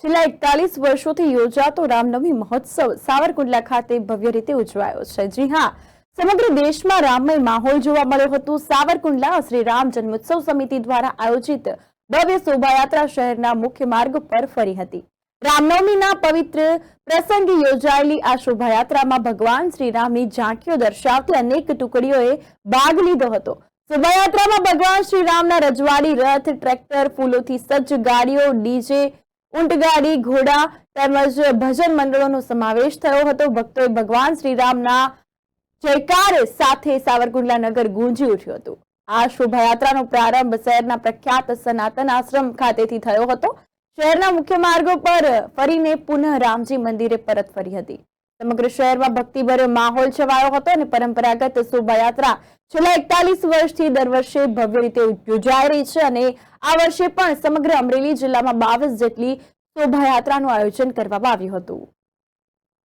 છેલ્લા 41 વર્ષોથી યોજાતો રામનવમી મહોત્સવ સાવરકુંડલા ખાતે ભવ્ય રીતે ઉજવાયો છે। જી હા, સમગ્ર દેશમાં રામમય માહોલ જોવા મળ્યો હતો। સાવરકુંડલા શ્રી રામ જન્મોત્સવ સમિતિ દ્વારા આયોજિત ભવ્ય શોભાયાત્રા શહેરના મુખ્ય માર્ગ પર ફરી હતી। રામનવમીના પવિત્ર પ્રસંગે યોજાયેલી આ શોભાયાત્રામાં ભગવાન શ્રી રામની ઝાંખીઓ દર્શાવતી અનેક ટુકડીઓએ ભાગ લીધો હતો। શોભાયાત્રામાં ભગવાન શ્રી રામના રજવાડી રથ, ટ્રેક્ટર, ફૂલોથી સજ્જ ગાડીઓ, ડીજે, ઊંટગાડી, ઘોડા તેમજ ભજન મંડળોનો સમાવેશ થયો હતો। ભક્તોએ ભગવાન શ્રી રામના જયકાર સાથે સાવરકુંડલા નગર ગુંજી ઉઠ્યું હતું। આ શોભાયાત્રાનો પ્રારંભ શહેરના પ્રખ્યાત સનાતન આશ્રમ ખાતેથી થયો હતો। શહેરના મુખ્ય માર્ગો પર ફરીને પુનઃ રામજી મંદિરે પરત ફરી હતી। સમગ્ર શહેરમાં ભક્તિભર્યો માહોલ છવાયો હતો અને પરંપરાગત શોભાયાત્રા છેલ્લા 41 વર્ષથી દર વર્ષે ભવ્ય રીતે યોજાઈ રહી છે અને આ વર્ષે પણ સમગ્ર અમરેલી જિલ્લામાં 22 જેટલી શોભાયાત્રાનું આયોજન કરવામાં આવ્યું હતું।